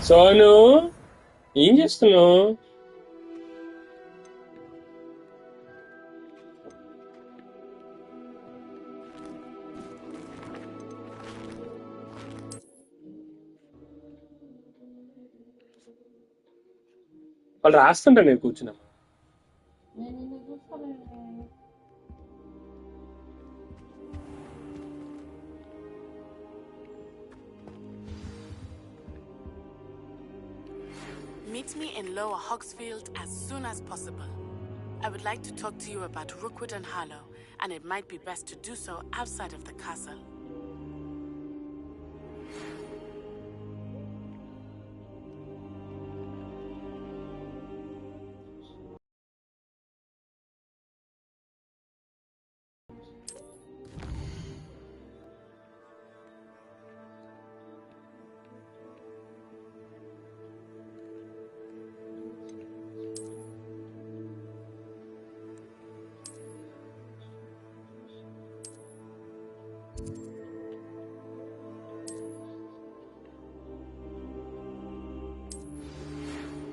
సోను ఏం చేస్తున్నావు? వాళ్ళు రాస్తుంటా నేను కూర్చున్నా. Meet me in Lower Hogsfield as soon as possible. I would like to talk to you about Rookwood and Harlow, and it might be best to do so outside of the castle.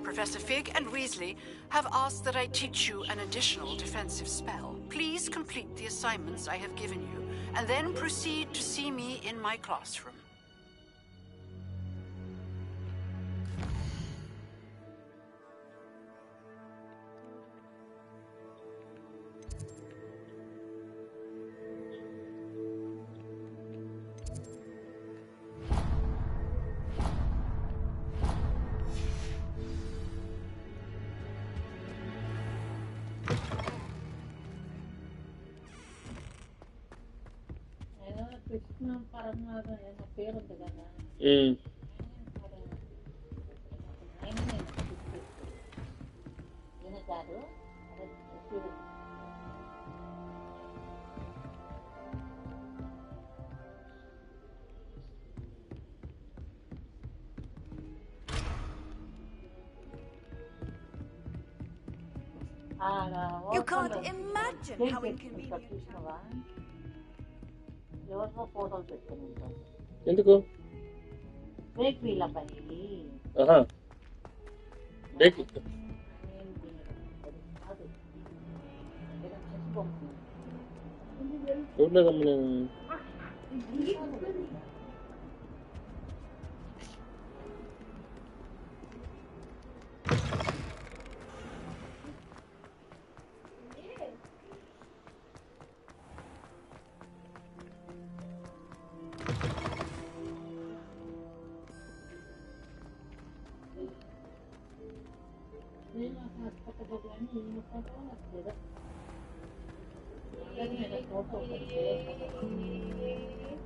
Professor Fig and Weasley have asked that I teach you an additional defensive spell. Please complete the assignments I have given you, and then proceed to see me in my classroom. You can't imagine how inconvenient. ఎందుకు? ఆహా bake చూడలేదమ్మా నేను.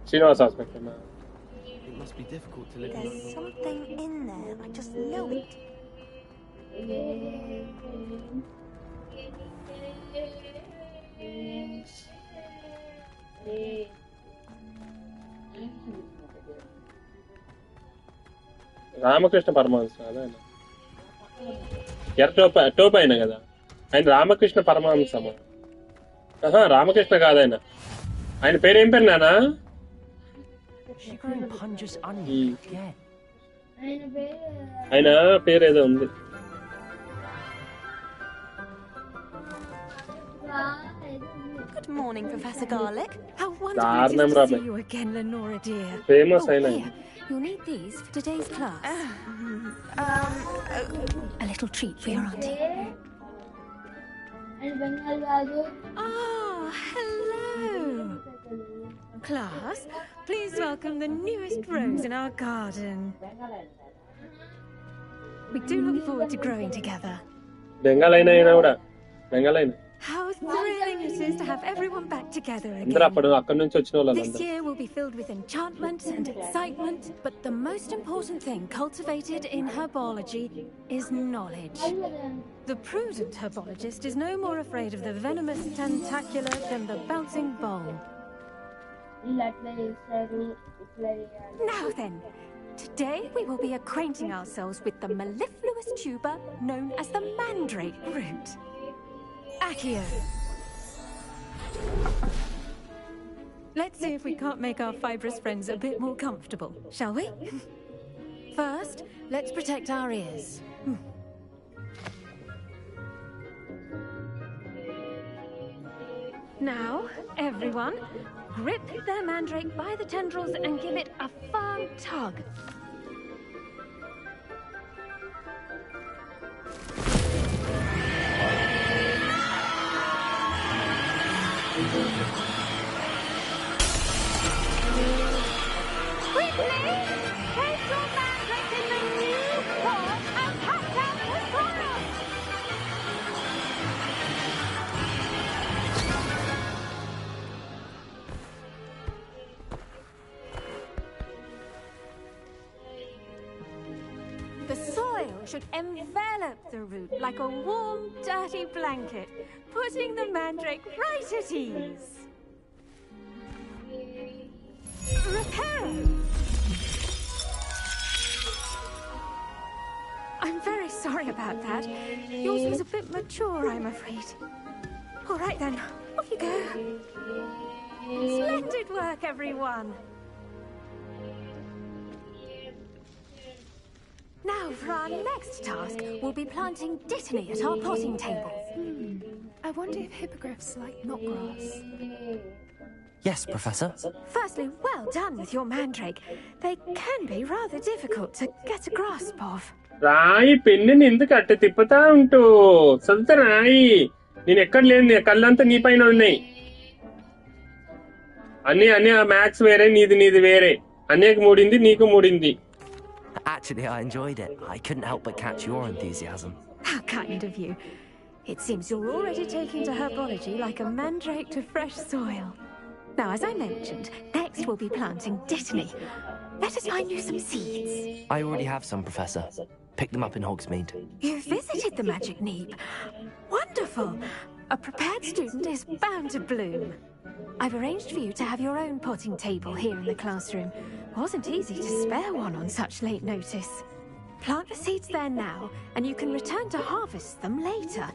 Srinivas hospital. It must be difficult to live. There's something in there. I just know it. Ramakrishna Paramahamsa అదే ఎర్ర top అయినా కదా ఆయన. రామకృష్ణ పరమహంసమా? రామకృష్ణ కాదాయన. ఆయన పేరు ఏం పేరు నానా? ఆయన పేరు ఏదో ఉంది. Good morning, Professor Garlick. How wonderful to see you again, Lenora dear. Famous here. You'll need these for today's class. A little treat for your auntie. Ah, hello. Class, please welcome the newest rose in our garden. We do look forward to growing together. How thrilling it is to have everyone back together again. This year will be filled with enchantment and excitement, but the most important thing cultivated in herbology is knowledge. The prudent herbologist is no more afraid of the venomous tentacular than the bouncing bulb. Now then, today we will be acquainting ourselves with the mellifluous tuber known as the mandrake root. Accio. Let's see if we can't make our fibrous friends a bit more comfortable, shall we? First, let's protect our ears. Now, everyone, grip their mandrake by the tendrils and give it a firm tug. Quickly! Place your mandrake in the new pot and cut out the soil! The soil should envelop the root like a warm, dirty blanket, putting the mandrake right at ease. Repair! I'm very sorry about that. Yours was a bit mature, I'm afraid. All right then, off you go. Splendid work, everyone. Now, for our next task, we'll be planting dittany at our potting tables. I wonder if hippogriffs like knotgrass. Yes, Professor. Firstly, well done with your mandrake. They can be rather difficult to get a grasp of. రాయి పెన్నుని ఎందుకు అట్ట తిప్పుతా ఉంటూ చదువుతా రాయి. నేను ఎక్కడ లేని కళ్ళంతా నీ పైన ఉన్నాయి. అన్ని మ్యాథ్స్ వేరే, నీది వేరే. అన్నయ్యకు మూడింది, నీకు మూడింది. Actually, I enjoyed it. I couldn't help but catch your enthusiasm. How kind of you. It seems you're already taking to herbology like a mandrake to fresh soil. Now, as I mentioned, next we'll be planting dittany. Let us find you some seeds. I already have some, Professor. Picked them up in Hogsmeade. You visited the Magic Neep. Wonderful. A prepared student is bound to bloom. I've arranged for you to have your own potting table here in the classroom. Wasn't easy to spare one on such late notice. Plant the seeds there now, and you can return to harvest them later.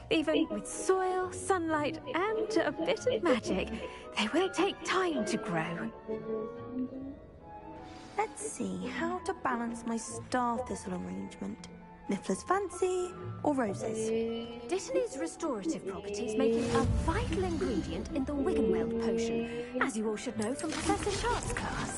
Even with soil, sunlight, and a bit of magic, they will take time to grow. Let's see how to balance my star thistle arrangement. Niffler's fancy or roses? Dittany's restorative properties make it a vital ingredient in the Wiggenweld potion, as you all should know from Professor Sharp's class.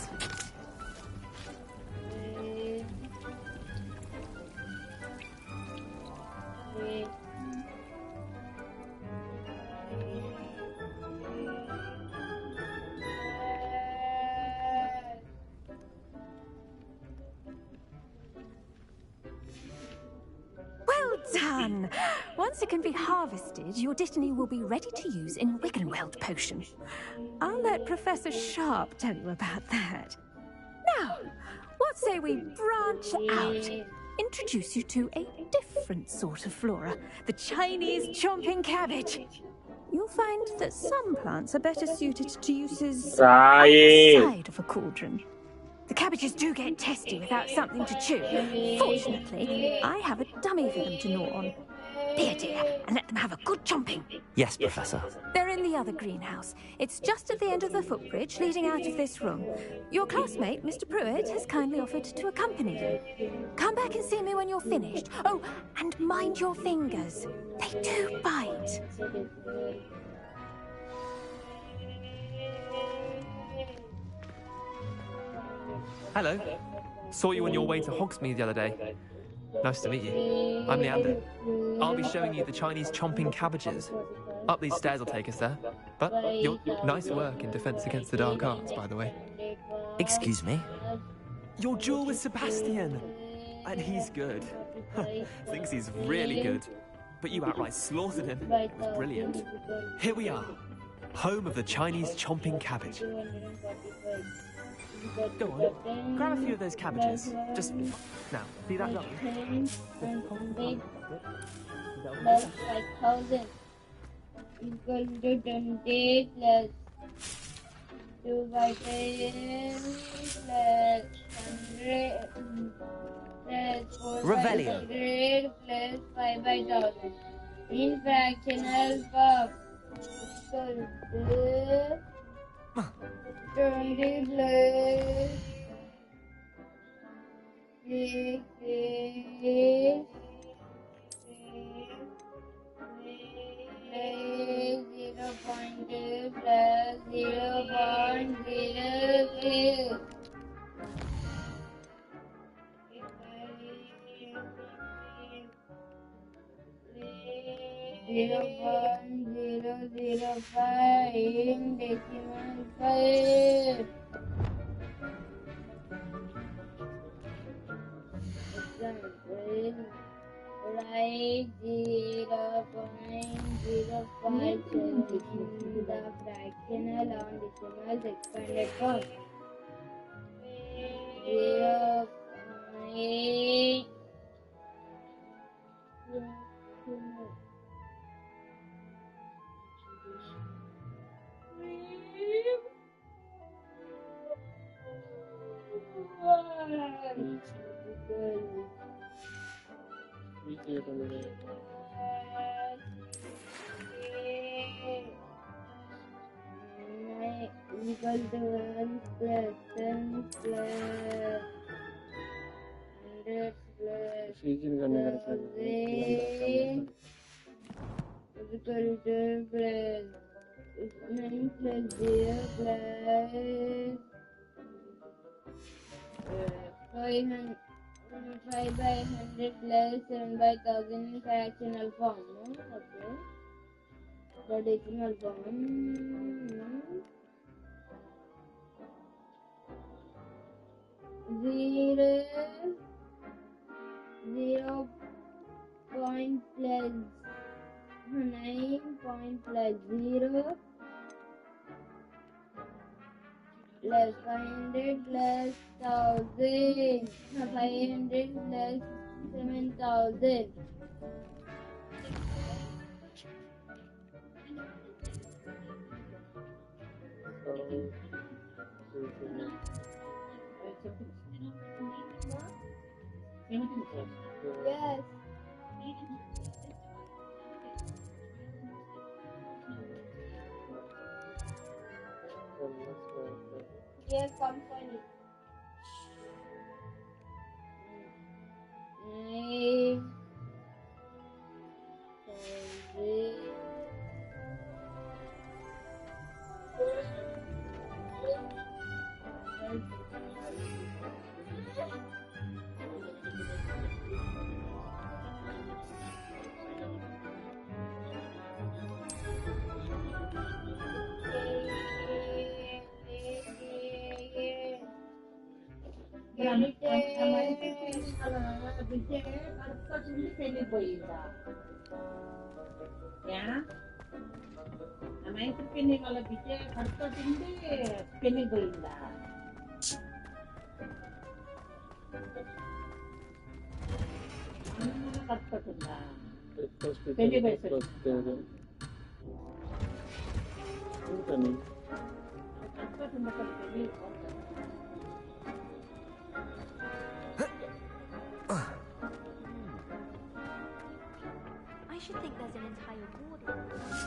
Well done! Once it can be harvested, your dittany will be ready to use in Wiggenweld potion. I'll let Professor Sharp tell you about that. Now, what say we branch out? Introduce you to a different sort of flora, the Chinese chomping cabbage. You'll find that some plants are better suited to uses outside of a cauldron. The cabbages do get testy without something to chew. Fortunately, I have a dummy for them to gnaw on. Be a dear and let them have a good chomping. Yes, Professor. They're in the other greenhouse. It's just at the end of the footbridge leading out of this room. Your classmate, Mr. Pruitt, has kindly offered to accompany you. Come back and see me when you're finished. Oh, and mind your fingers. They do bite. Hello. Saw you on your way to Hogsmeade the other day. Nice to meet you. I'm Leander. I'll be showing you the Chinese chomping cabbages. Up these stairs will take us there. But nice work in defense against the dark arts, by the way. Excuse me? Your duel with Sebastian. And he's good. Thinks he's really good. But you outright slaughtered him. It was brilliant. Here we are. Home of the Chinese chomping cabbage. Go on, grab a few of those cabbages. Just now. See that line? Plus 5,000 equal to 20 plus 2 by 10 plus 100 plus 4 by 100 plus 5 by 1,000 in fractional form equal to 20 plus 6 is 0.2 plus 0.06. 0.005 in decimal place. Example, write 0.057 in the fractional on decimal's expanded form. 0.0. Equal to 1 plus 10 plus 100 plus 1000 is equal to plus 9 plus 0 plus 5 by 100 plus 7 by 1000 in fractional form. Okay. The decimal form. 0 point plus 9 point plus 0 plus 500 plus 1000. 500 plus 7000. Yes. Yes, company. I should think there's an entire ward in the most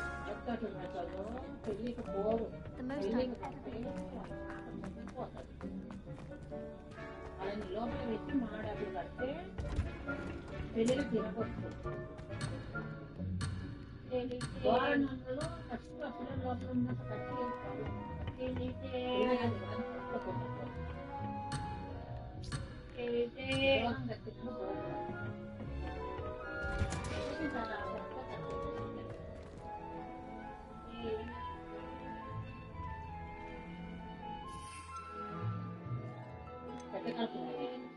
I've ever been.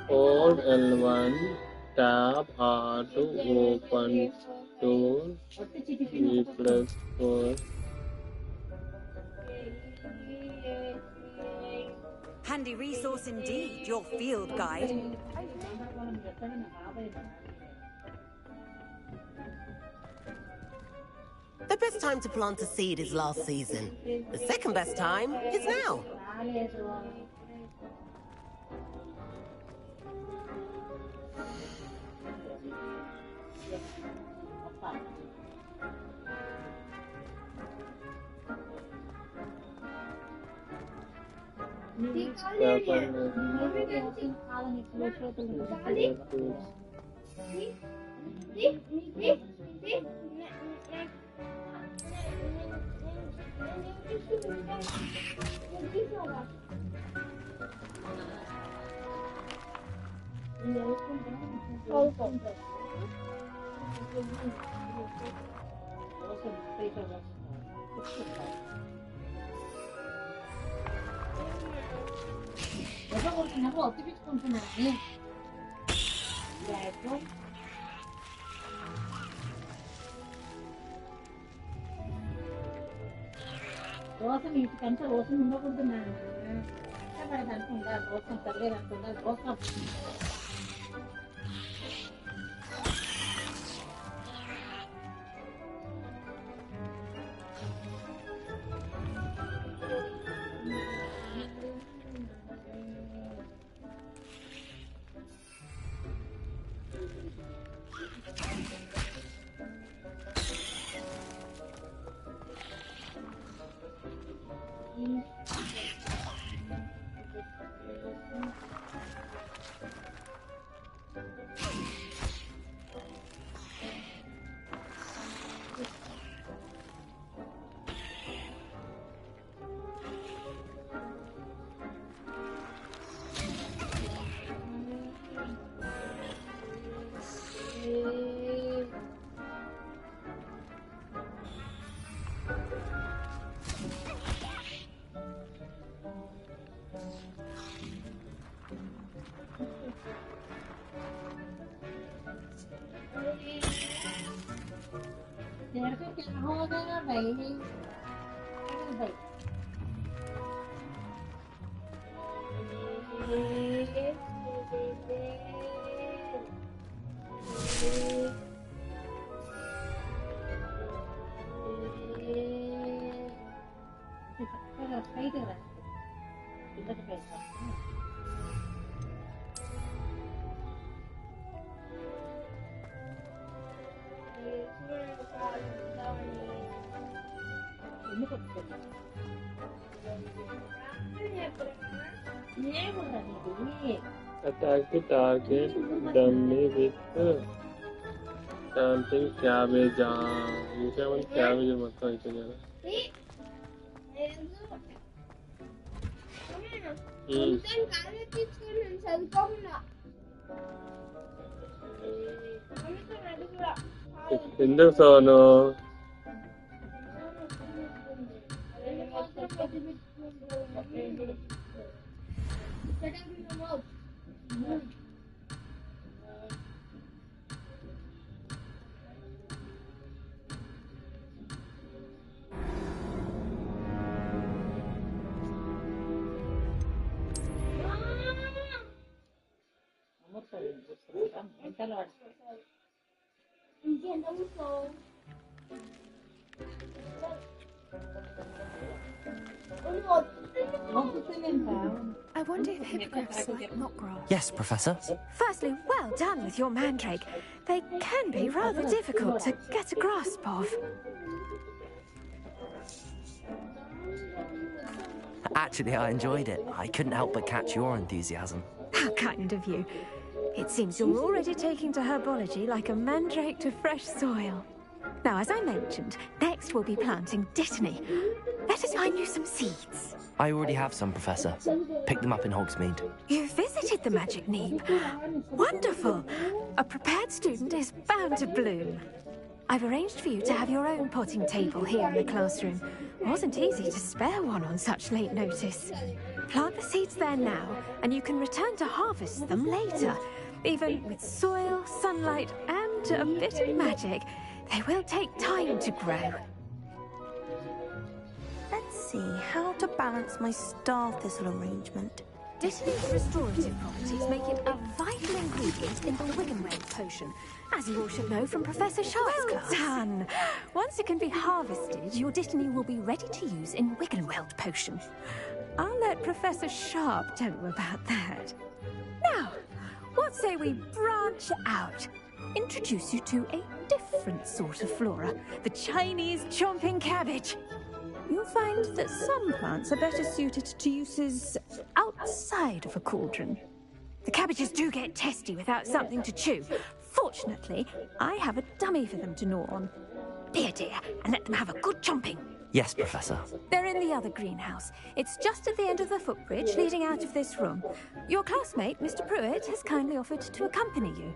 Hold L1, tab R to open door, V plus 4. Handy resource indeed, your field guide. The best time to plant a seed is last season. The second best time is now. Attack the target, dummy with something cabbage. You have one cabbage or something. ఎందుకు Sonu I wonder if hippogriffs like not grass. Yes, Professor. Firstly, well done with your mandrake. They can be rather difficult to get a grasp of. Actually, I enjoyed it. I couldn't help but catch your enthusiasm. How kind of you. It seems you're already taking to herbology like a mandrake to fresh soil. Now, as I mentioned, next we'll be planting dittany. Let us find you some seeds. I already have some, Professor. Picked them up in Hogsmeade. You visited the Magic Neep. Wonderful. A prepared student is bound to bloom. I've arranged for you to have your own potting table here in the classroom. Wasn't easy to spare one on such late notice. Plant the seeds there now, and you can return to harvest them later. Even with soil, sunlight, and a bit of magic, they will take time to grow. Let's see how to balance my star thistle arrangement. Dittany's restorative properties make it a vital ingredient in the Wiggenwave potion, As you all should know from Professor Sharp's class. Done. Once it can be harvested, your Dittany will be ready to use in Wiggenweld potion. I'll let Professor Sharp tell you about that. Now, what say we branch out? Introduce you to a different sort of flora, the Chinese chomping cabbage. You'll find that some plants are better suited to uses outside of a cauldron. The cabbages do get testy without something to chew. Fortunately, I have a dummy for them to gnaw on. Be a dear and let them have a good chomping. Yes, Professor. They're in the other greenhouse. It's just at the end of the footbridge leading out of this room. Your classmate, Mr. Pruitt, has kindly offered to accompany you.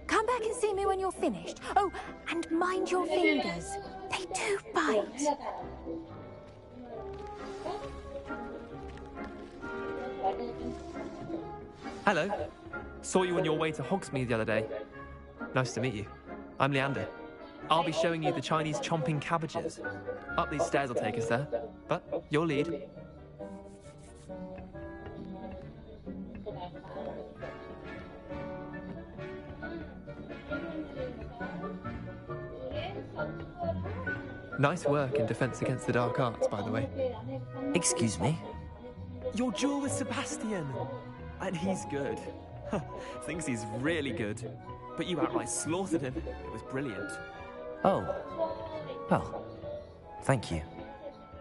Come back and see me when you're finished. Oh, and mind your fingers. They do bite. Hello. Saw you on your way to Hogsmeade the other day. Nice to meet you. I'm Leander. I'll be showing you the Chinese chomping cabbages. Up these stairs will take us there, but your lead. Nice work in Defense Against the Dark Arts, by the way. Excuse me? Your duel with Sebastian! And he's good. Thinks he's really good. But you outright slaughtered him. It was brilliant. Oh. Well, thank you.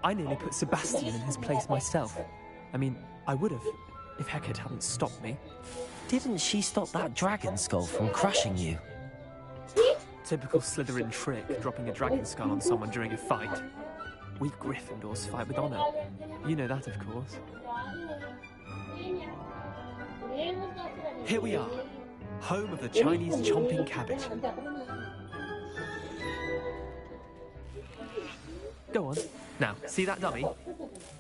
I nearly put Sebastian in his place myself. I mean, I would have, if Hecate hadn't stopped me. Didn't she stop that dragon skull from crushing you? Typical Slytherin trick, dropping a dragon skull on someone during a fight. We Gryffindors fight with honor. You know that, of course. Here we are, home of the Chinese chomping cabbage. Go on. Now, see that dummy?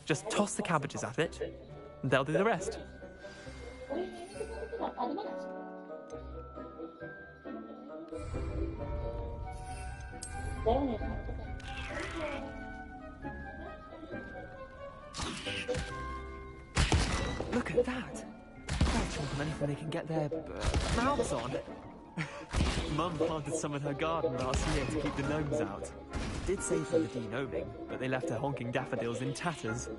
Just toss the cabbages at it, and they'll do the rest. Look at that! They'll chomp on anything they can get their mouths on. Mum planted some in her garden last year to keep the gnomes out. Did save for the de-gnoming, but they left her honking daffodils in tatters.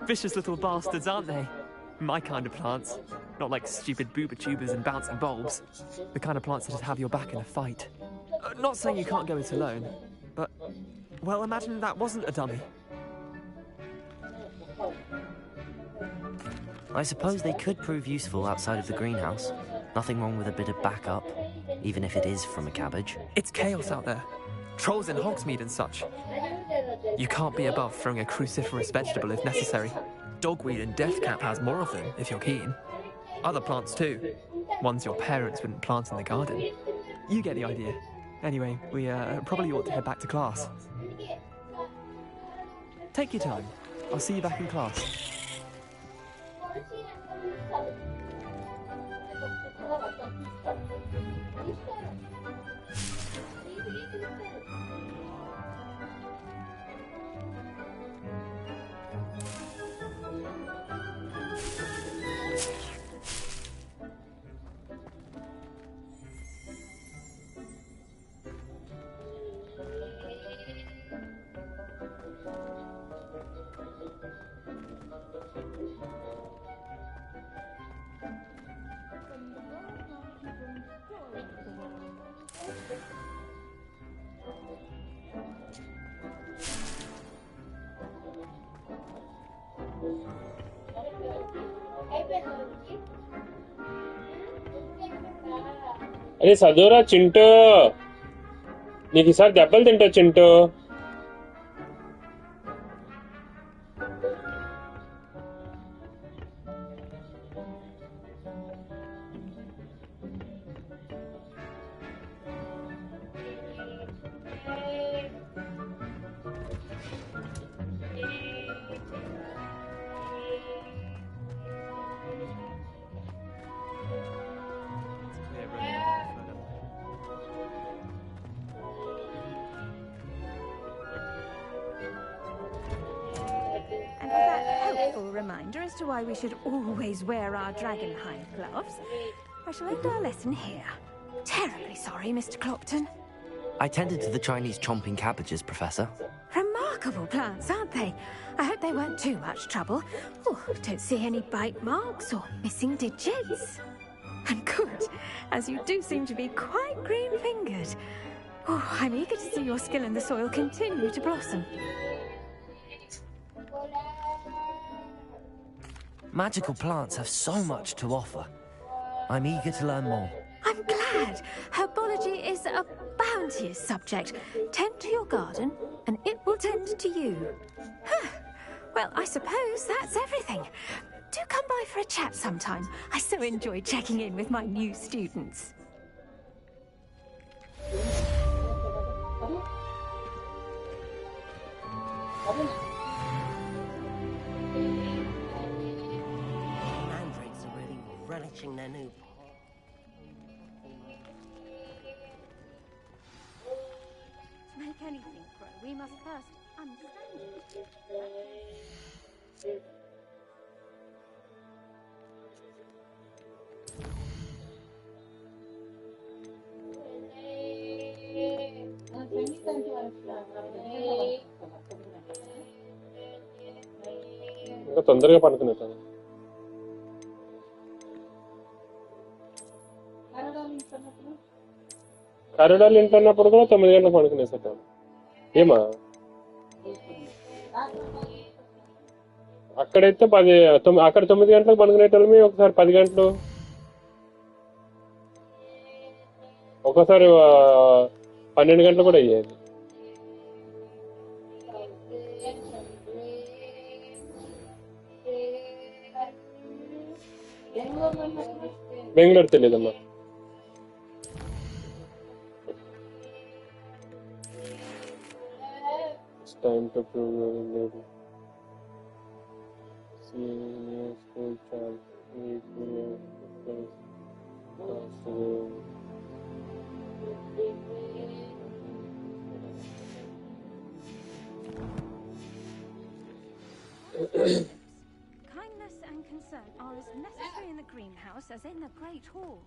Vicious little bastards, aren't they? My kind of plants. Not like stupid booba tubers and bouncing bulbs. The kind of plants that'd have your back in a fight. Not saying you can't go it alone, but, well, imagine that wasn't a dummy. I suppose they could prove useful outside of the greenhouse. Nothing wrong with a bit of backup, even if it is from a cabbage. It's chaos out there. Trolls in Hogsmeade and such. You can't be above throwing a cruciferous vegetable if necessary. Dogweed and deathcap has more of them, if you're keen. Other plants too. Ones your parents wouldn't plant in the garden. You get the idea. Anyway, we probably ought to head back to class. Take your time. I'll see you back in class. అరే చదువురా చింటూ, నీకు ఈసారి దెబ్బలు తింటావు Chintu. Reminder as to why we should always wear our dragonhide gloves. I shall end our lesson here. Terribly sorry, Mr. Clopton. I tended to the Chinese chomping cabbages, Professor. Remarkable plants, aren't they? I hope they weren't too much trouble. Oh, don't see any bite marks or missing digits. And good, as you do seem to be quite green-fingered. Oh, I'm eager to see your skill in the soil continue to blossom. Magical plants have so much to offer. I'm eager to learn more. I'm glad. Herbology is a bounteous subject. Tend to your garden, and it will tend to you. Huh. Well, I suppose that's everything. Do come by for a chat sometime. I so enjoy checking in with my new students. Mandrakes are really relishing their new pot. To make anything grow, we must first understand it. ఇంకా తొందరగా పడుకునేటాను. కరడాలు ఇంటున్నప్పుడు కూడా 9 గంటలకు పడుకునేసేటాను. ఏమా అక్కడైతే 10 అక్కడ 9 గంటలకు పడుకునేటోళ్ళమే, ఒకసారి 10 గంటలు, ఒక్కోసారి 12 గంటలు కూడా అయ్యేది. బెంగళూరు తెలియదమ్మా. Time to prove your ability. Senior school child, Kindness and concern are as necessary in the greenhouse as in the Great Hall.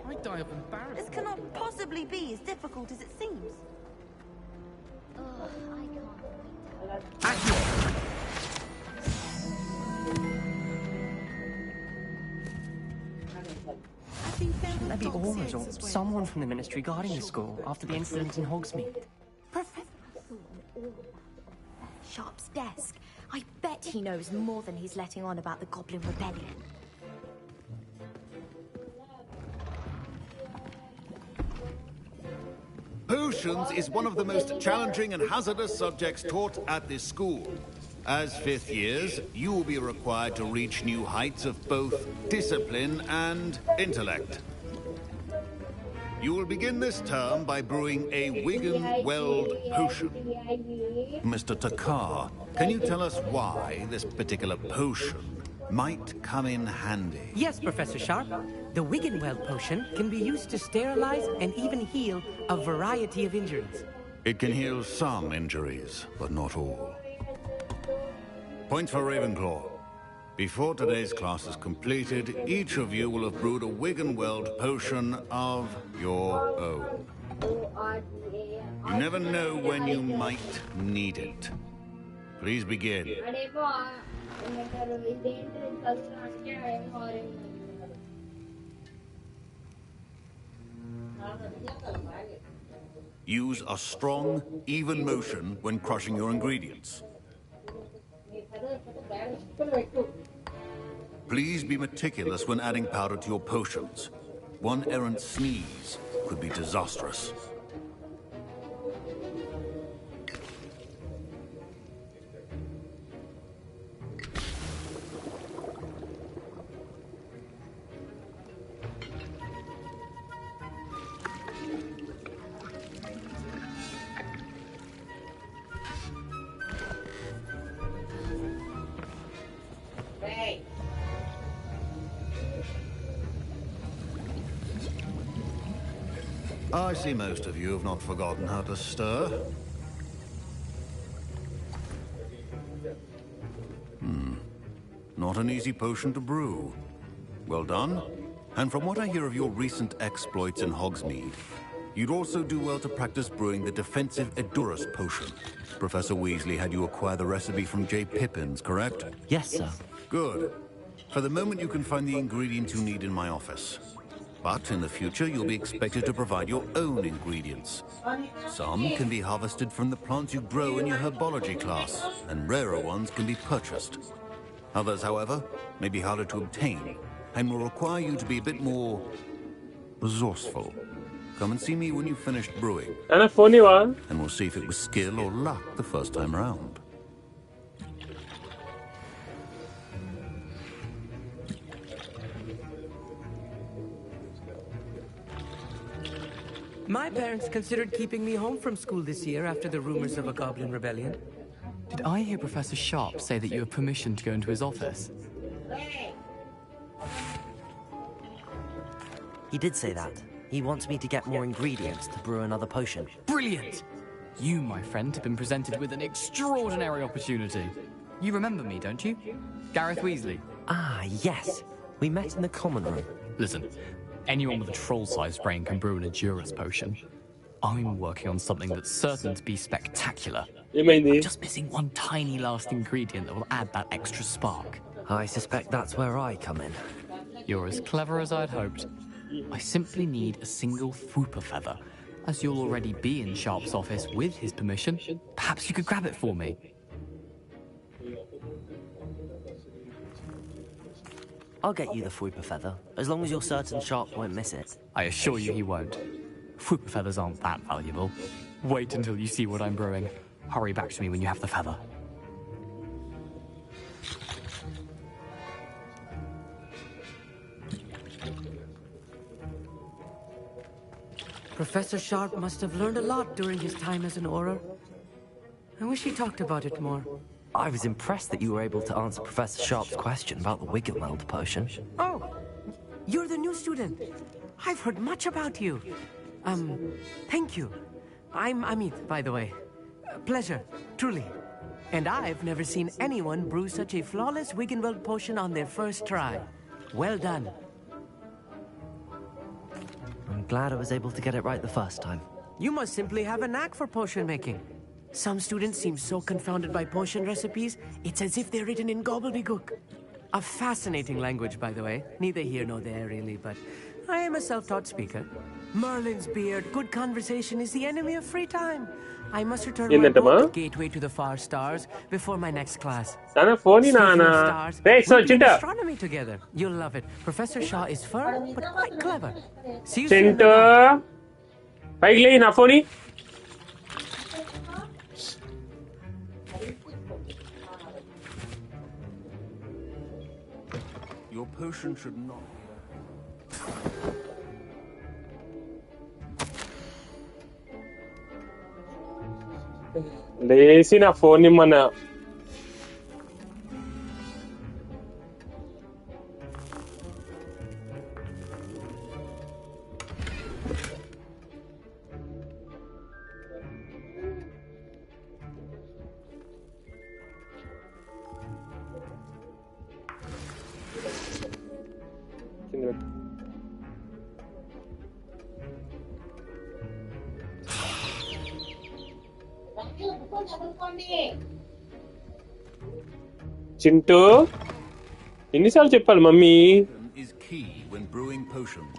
I'd die of embarrassment. This cannot possibly be as difficult as it seems. Shouldn't there be orders or someone from the ministry guarding the school after the incident in Hogsmeade? Professor Thorne, Sharp's desk. I bet he knows more than he's letting on about the Goblin Rebellion. Potions is one of the most challenging and hazardous subjects taught at this school. As 5th years, you will be required to reach new heights of both discipline and intellect. You will begin this term by brewing a Wigan Weld potion. Mr. Takar, can you tell us why this particular potion might come in handy? Yes, Professor Sharp. The Wiggenweld potion can be used to sterilize and even heal a variety of injuries. It can heal some injuries, but not all. Points for Ravenclaw. Before today's class is completed, each of you will have brewed a Wiggenweld potion of your own. You never know when you might need it. Please begin. Use a strong, even motion when crushing your ingredients. Please be meticulous when adding powder to your potions. One errant sneeze could be disastrous. I see most of you have not forgotten how to stir. Not an easy potion to brew. Well done. And from what I hear of your recent exploits in Hogsmeade, you'd also do well to practice brewing the defensive Edurus potion. Professor Weasley had you acquire the recipe from J. Pippin's, correct? Yes, sir. Good. For the moment, you can find the ingredients you need in my office. But in the future, you'll be expected to provide your own ingredients. Some can be harvested from the plants you grow in your herbology class, and rarer ones can be purchased. Others, however, may be harder to obtain, and will require you to be a bit more resourceful. Come and see me when you've finished brewing. And we'll see if it was skill or luck the first time round. My parents considered keeping me home from school this year after the rumors of a goblin rebellion. Did I hear Professor Sharp say that you have permission to go into his office? He did say that. He wants me to get more ingredients to brew another potion. Brilliant! You, my friend, have been presented with an extraordinary opportunity. You remember me, don't you? Gareth Weasley. Ah, yes. We met in the common room. Listen, anyone with a troll-sized brain can brew an Edurus potion. I'm working on something that's certain to be spectacular. I'm just missing one tiny last ingredient that will add that extra spark. I suspect that's where I come in. You're as clever as I'd hoped. I simply need a single Fwooper feather. As you'll already be in Sharp's office with his permission, perhaps you could grab it for me. I'll get you the Fwooper feather, as long as you're certain Sharp won't miss it. I assure you he won't. Fwooper feathers aren't that valuable. Wait until you see what I'm brewing. Hurry back to me when you have the feather. Professor Sharp must have learned a lot during his time as an Auror. I wish he talked about it more. I was impressed that you were able to answer Professor Sharp's question about the Wiggenweld potion. Oh, you're the new student. I've heard much about you. Thank you. I'm Amit, by the way. Pleasure, truly. And I've never seen anyone brew such a flawless Wiggenweld potion on their first try. Well done. I'm glad I was able to get it right the first time. You must simply have a knack for potion making. Some students seem so confounded by potion recipes, it's as if they're written in gobbledygook. A fascinating language, by the way. Neither here nor there, really, but I am a self-taught speaker. Merlin's beard, good conversation is the enemy of free time. I must return my book, Gateway to the Far Stars, before my next class. Speaking of stars, we'll do astronomy together. You'll love it. Professor Shaw is firm, but quite clever. See you soon. Chinto. Paigley na phone. Your potion should not. లేచి నా phone ఇమ్మన్నా. Chintu ఎన్నిసార్లు చెప్పాలి mummy? Is key when brewing potions.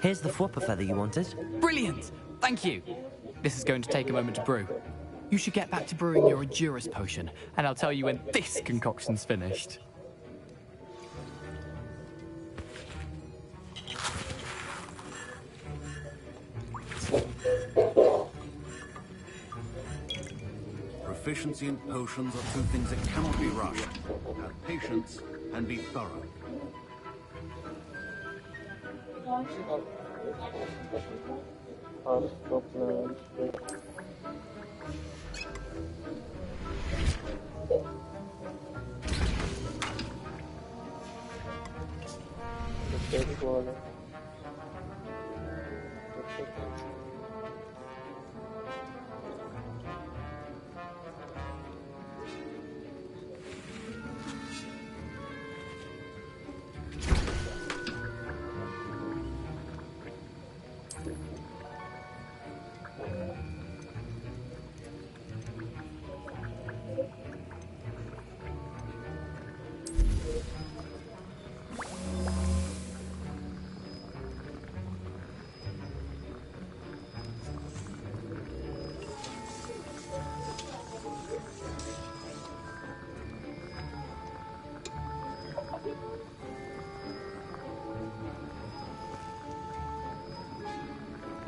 Here's the flopper feather you wanted. Brilliant! Thank you. This is going to take a moment to brew. You should get back to brewing your Endurus potion, and I'll tell you when this concoction's finished. Proficiency in potions are two things that cannot be rushed. Have patience and be thorough.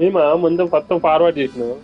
ఏమా ముందు మొత్తం forward చేసినావు?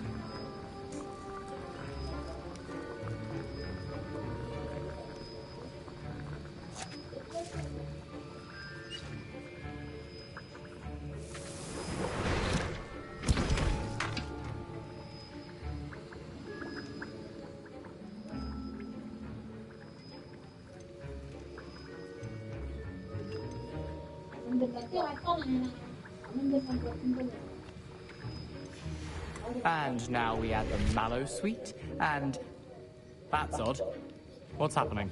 And now we add the mallow sweet, and that's odd. What's happening?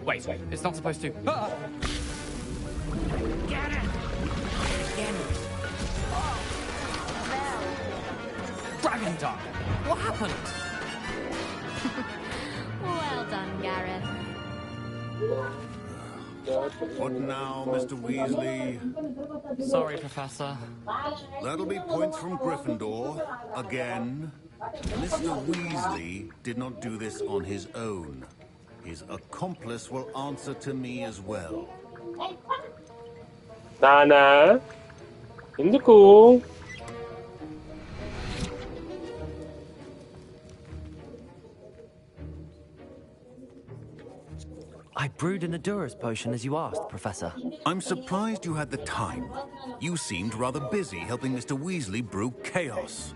Wait, it's not supposed to. Ah! Get it! Get it! Oh. Dragon Dog! What happened? Well done, Gareth. What now, Mr. Weasley? Sorry, Professor. That'll be points from Gryffindor. Again. Mr. Weasley did not do this on his own. His accomplice will answer to me as well. Nana, ఎందుకు? I brewed an Endurus potion as you asked, Professor. I'm surprised you had the time. You seemed rather busy helping Mr. Weasley brew chaos.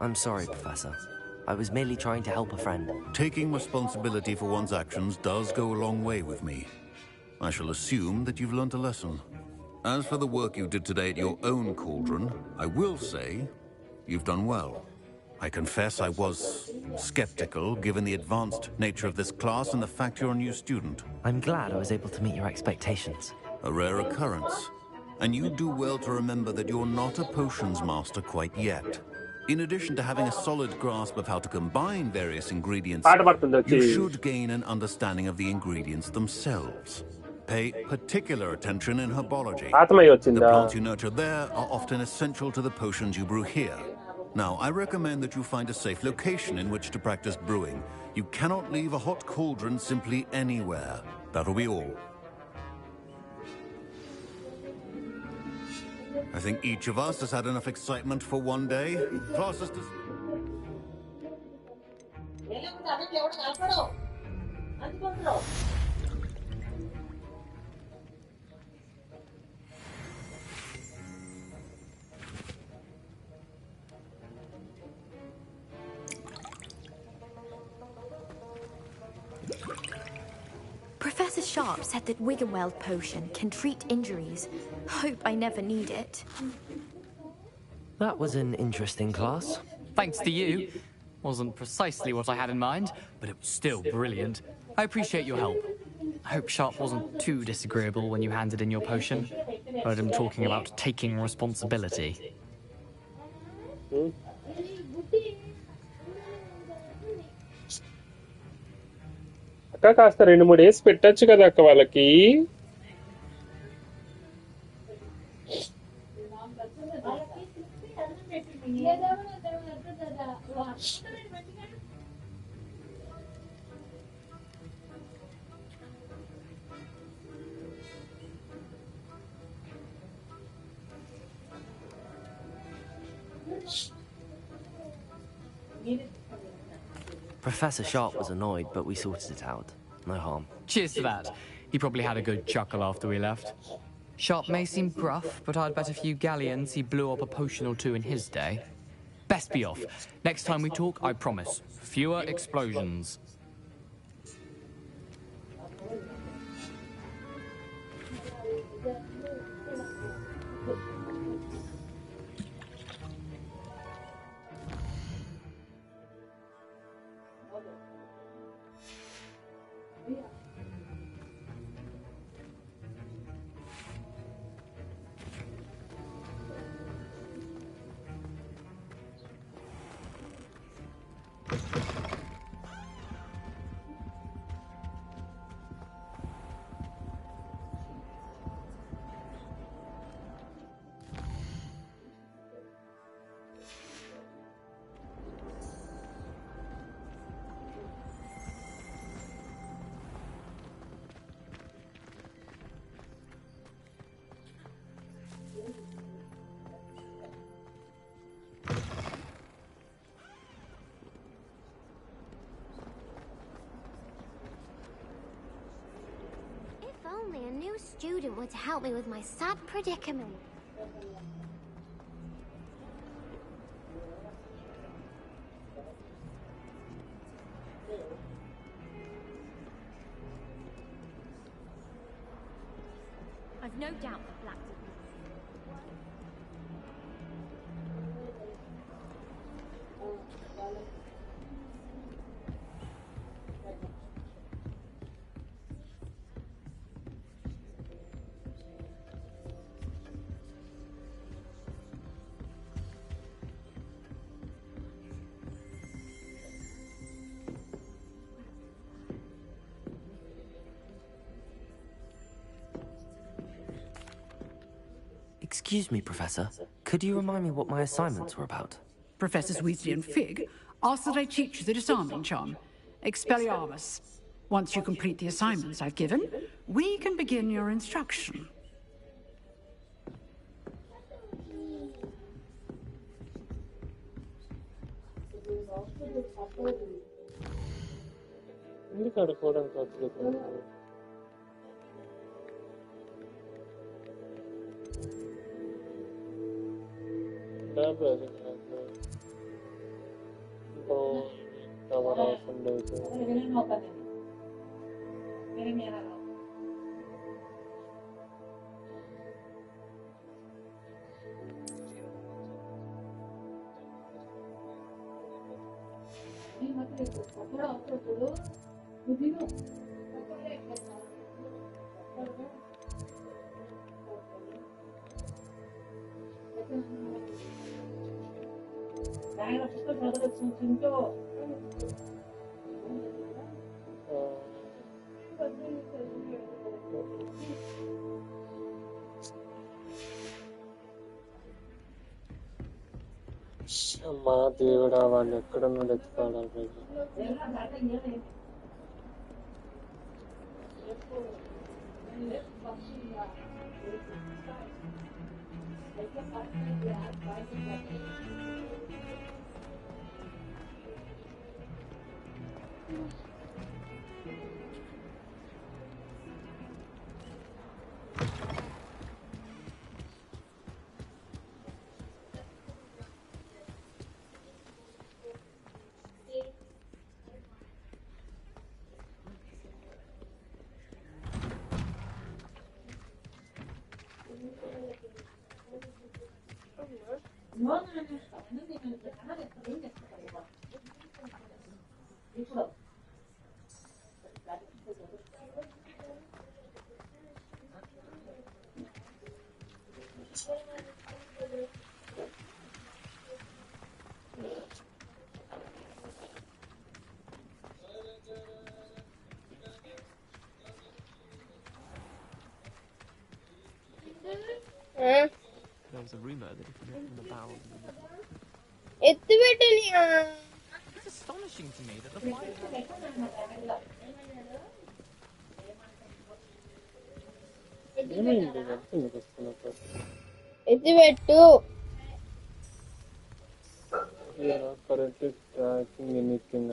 I'm sorry, Professor. I was merely trying to help a friend. Taking responsibility for one's actions does go a long way with me. I shall assume that you've learnt a lesson. As for the work you did today at your own cauldron, I will say you've done well. I confess I was skeptical, given the advanced nature of this class and the fact you're a new student. I'm glad I was able to meet your expectations. A rare occurrence. And you do well to remember that you're not a potions master quite yet. In addition to having a solid grasp of how to combine various ingredients, you should gain an understanding of the ingredients themselves. Pay particular attention in herbology. The plants you nurture there are often essential to the potions you brew here. Now, I recommend that you find a safe location in which to practice brewing. You cannot leave a hot cauldron simply anywhere. That'll be all. I think each of us has had enough excitement for one day. Class is Professor Sharp said that Wiggenweld potion can treat injuries. Hope I never need it. That was an interesting class. Thanks to you. Wasn't precisely what I had in mind, but it was still brilliant. I appreciate your help. I hope Sharp wasn't too disagreeable when you handed in your potion. Heard him talking about taking responsibility. అక్క కాస్త 2-3 days పెట్టచ్చు కదా అక్క వాళ్ళకి. Professor Sharp was annoyed, but we sorted it out. No harm. Cheers to that. He probably had a good chuckle after we left. Sharp may seem gruff, but I'd bet a few galleons he blew up a potion or two in his day. Best be off. Next time we talk, I promise, fewer explosions. Only a new student were to help me with my sad predicament. I've no doubt that Black did this. Excuse me, Professor. Could you remind me what my assignments were about? Professors Weasley and Fig asked that I teach you the disarming charm, Expelliarmus. Once you complete the assignments I've given, we can begin your instruction. అమ్మా దేవుడా వాడిని ఎక్కడ నుండి ఎత్తుకోవాలి. There was a rumor that if you open the barrel, you would. It's astonishing to me that the fire. ఎత్తిపెట్టు currently tracking anything.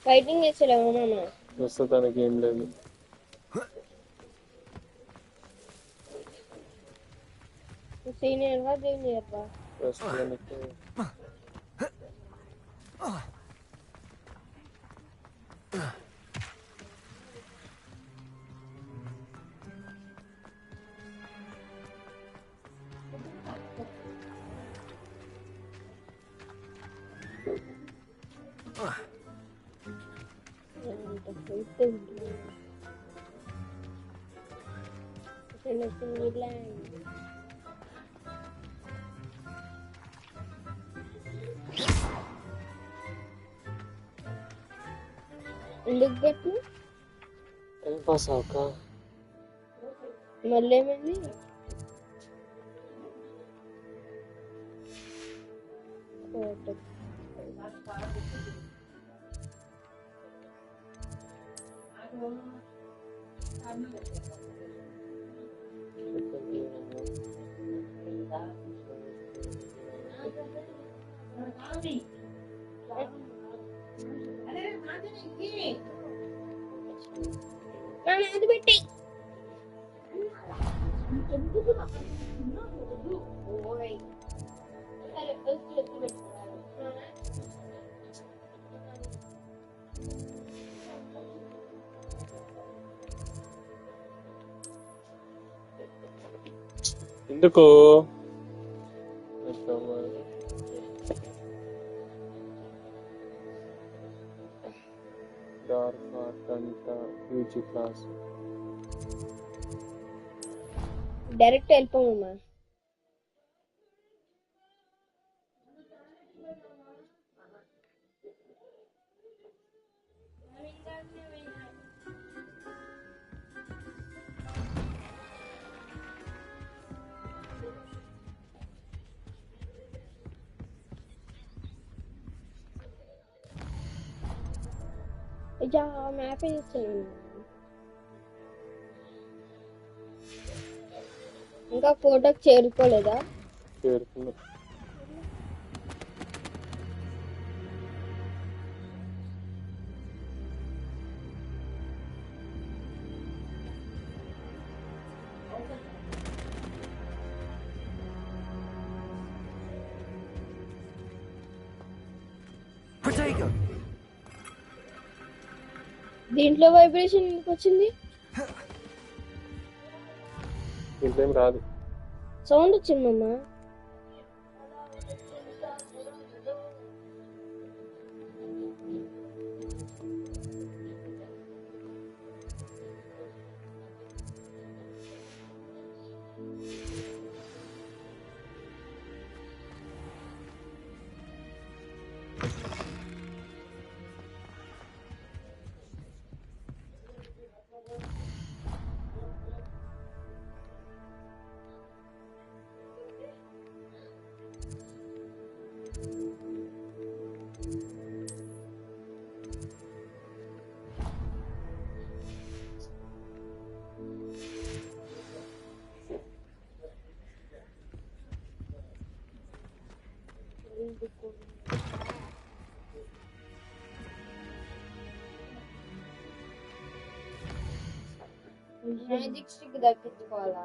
Fighting చేసేలేమో మామ ప్రస్తుతానికి ఏం లేదు. సీనియర్ గా జూనియర్ గా ప్రస్తుతానికి ఎందుకు పెట్టు టైం పాస్ అవక మళ్ళీ ఏమైంది అది పెట్టి ఎందుకు క్లాస్ డైరెక్ట్ వెళ్ళిపోమమ్మా మ్యాప్ ఇస్తాను ఇంకా ఫోటోకి చేరుకోలేదా చేరుకున్నా దీంట్లో వైబ్రేషన్ ఎందుకు వచ్చింది దీంట్లో ఏం రాదు సౌండ్ వచ్చిందమ్మా మ్యాజిక్ స్టిక్ దక్కించుకోవాలా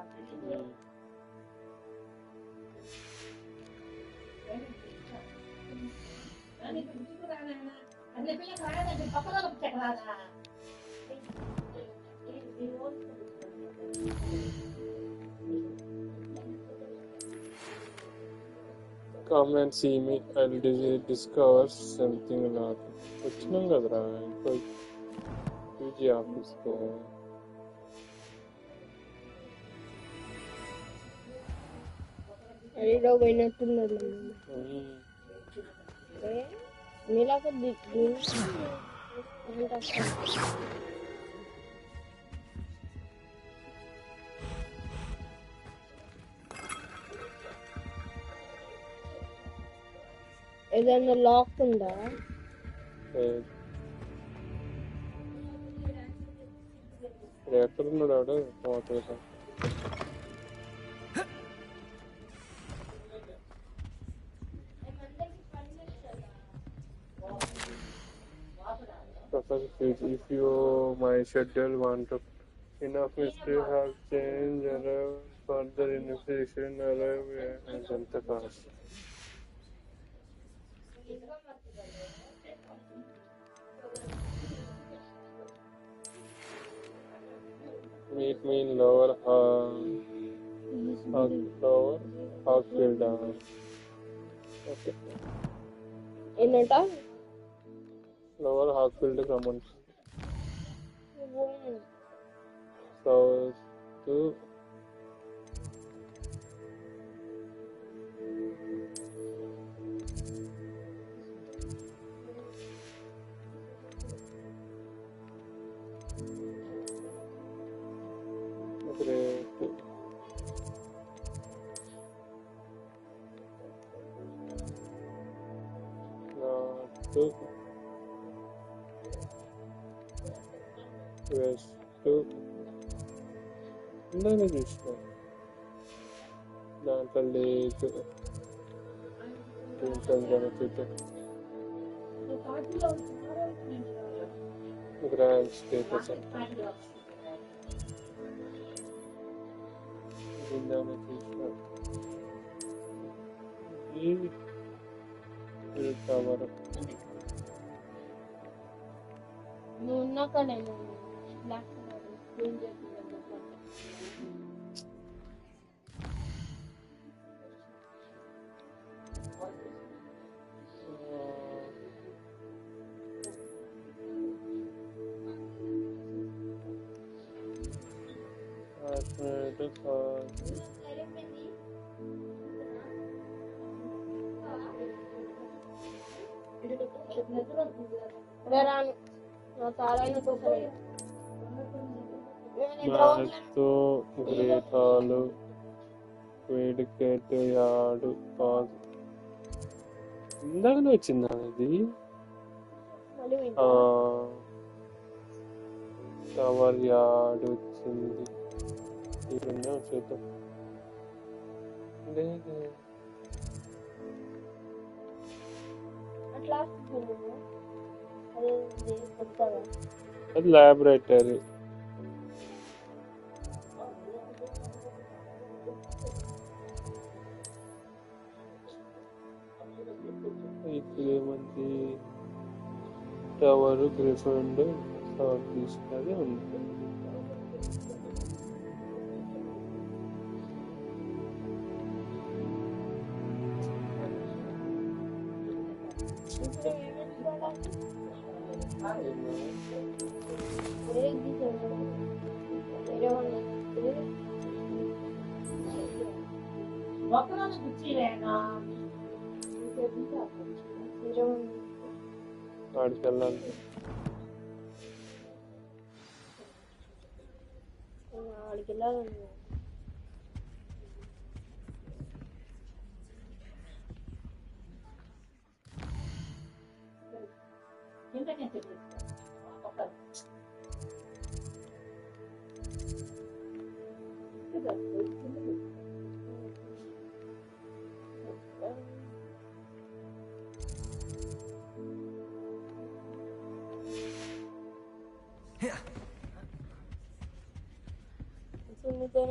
Come and see me. I'll discover something not. వచ్చినాం కదరా ఇంకో పీజీ ఆఫీస్కి. అడిలో పోయినట్టున్నాడు నీలాగా ఏదైనా లాక్ ఉందా? ఎక్కడున్నాడు ఆడు? If you my schedule want to enough mystery have changed arrive further investigation arrive and the cost. Meet me in lower Hogfield. Okay. ఏంటంట? Lower Hogfield Commons. South to west to ఇందాక చూసిన దాంట్లో లేదు grand status ఇందాక చూసిన ఈ tower నువ్వు ఉన్నాక నేను బ్లాక్ క్లీన్ చేస్తున్నాను. రాను నా తాళైన మాతో గ్రేటాలు వేడికేట్ యాడు పాజ్ ఇందాకనే వచ్చిందా అది? టవర్ యాడ్ వచ్చింది. ఇక్కడున్నా చూద్దాం. లేదు అది ల్యాబొరేటరీ. ఇక్కడేమంది టవర్ గ్రిఫండ్ సౌత్ ఈస్ట్ అది ఉంది. వాడికి వెళ్ళాలి. వాడికి వెళ్ళాలి.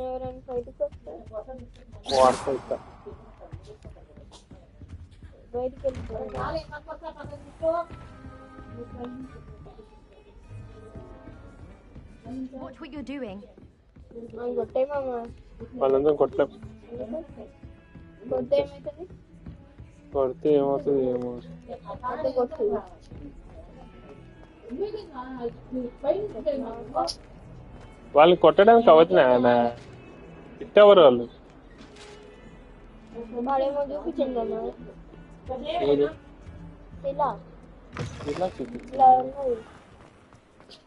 ఎవరైనా బయటకు వస్తారు బయటికి వెళ్ళిపోవాలి. Watch what you're doing. వాళ్ళందరం కొట్టలేం. కొడితే ఏమవుతుంది? కొడితే ఏమవుతుంది ఏమో. వాళ్ళని కొట్టడానికి అవుతుంది ఆయన ఇట్టెవరు వాళ్ళు వాడేమో చూపించండి ఏది? ఇలా ఇలా చూపి ఇలా ఉన్నది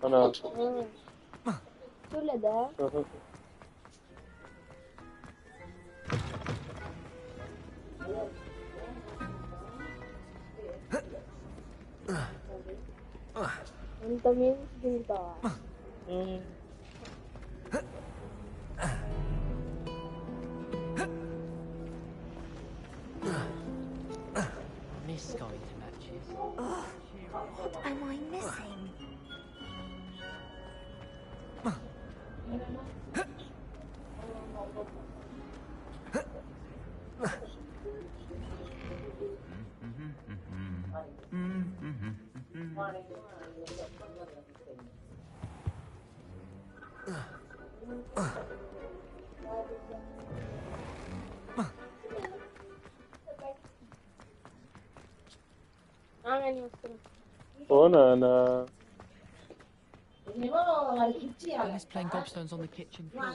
అవునా? చూడలేదా ఆహా. అంత మేము తింటావా Miss going to matches. What am I missing? అవునా నా Miss playing gobstones on the kitchen floor.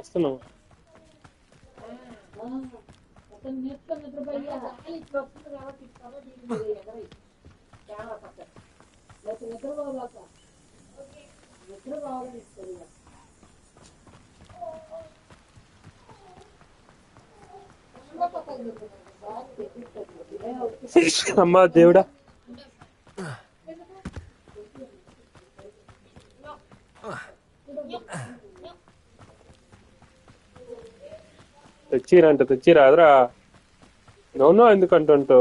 వస్తున్నావు అమ్మా దేవుడా తెచ్చిరాదురా నవ్వు ఎందుకంటుంటో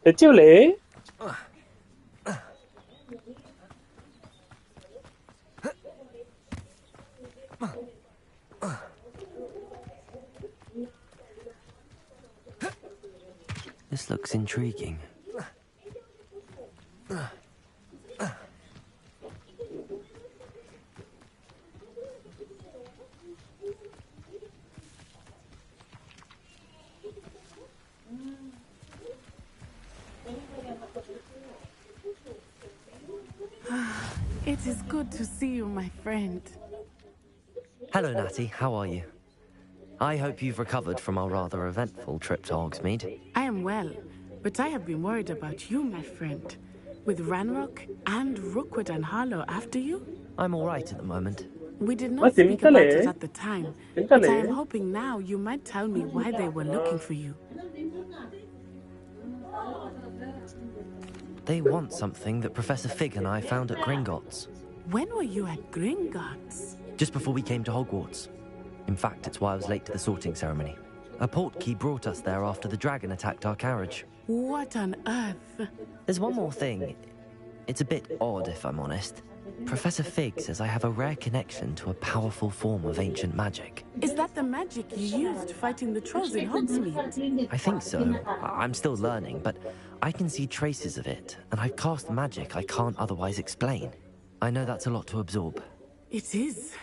తెచ్చివులే This looks intriguing. It is good to see you, my friend. Hello, Natty. How are you? I hope you've recovered from our rather eventful trip to Hogsmeade. I am well, but I have been worried about you, my friend. With Ranrock and Rookwood and Harlow after you? I'm all right at the moment. We did not speak about it at the time, but I am hoping now you might tell me why they were looking for you. They want something that Professor Fig and I found at Gringotts. When were you at Gringotts? Just before we came to Hogwarts. In fact, it's why I was late to the sorting ceremony. A portkey brought us there after the dragon attacked our carriage. What on earth? There's one more thing. It's a bit odd, if I'm honest. Professor Fig says I have a rare connection to a powerful form of ancient magic. Is that the magic you used fighting the trolls in Hogsmeade? I think so. I'm still learning, but I can see traces of it, and I've cast magic I can't otherwise explain. I know that's a lot to absorb. It is.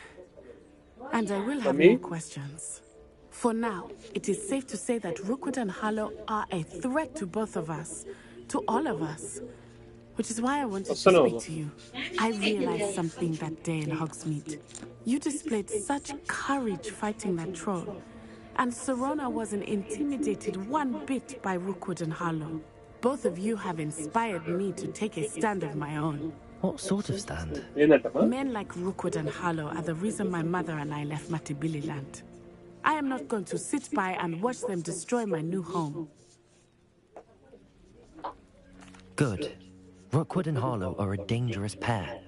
And I will have more questions. For now, it is safe to say that Rookwood and Harlow are a threat to both of us. To all of us. Which is why I wanted to speak to you. I realized something that day in Hogsmeade. You displayed such courage fighting that troll. And Serona wasn't intimidated one bit by Rookwood and Harlow. Both of you have inspired me to take a stand of my own. What sort of stand? Men like Rookwood and Harlow are the reason my mother and I left Matibili land. I am not going to sit by and watch them destroy my new home. Good. Rookwood and Harlow are a dangerous pair.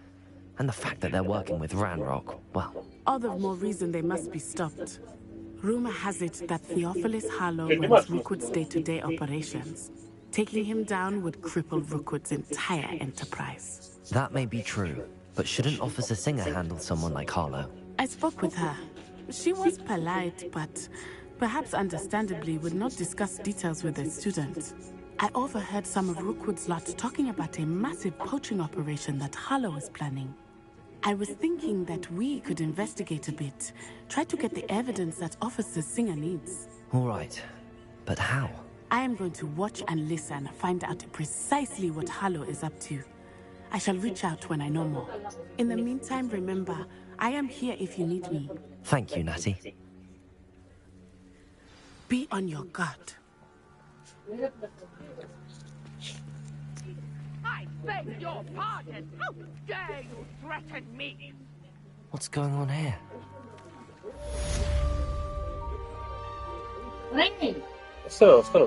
And the fact that they're working with Ranrock, well... All the more reason they must be stopped. Rumor has it that Theophilus Harlow runs Rookwood's day-to-day operations. Taking him down would cripple Rookwood's entire enterprise. That may be true, but shouldn't Officer Singer handle someone like Harlow? I spoke with her. She was polite, but perhaps understandably would not discuss details with a student. I overheard some of Rookwood's lot talking about a massive poaching operation that Harlow is planning. I was thinking that we could investigate a bit, try to get the evidence that Officer Singer needs. All right, but how? I am going to watch and listen, find out precisely what Harlow is up to. I shall reach out when I know more. In the meantime, remember, I am here if you need me. Thank you, Natty. Be on your guard. I beg your pardon! How dare you threaten me? What's going on here? వస్తాను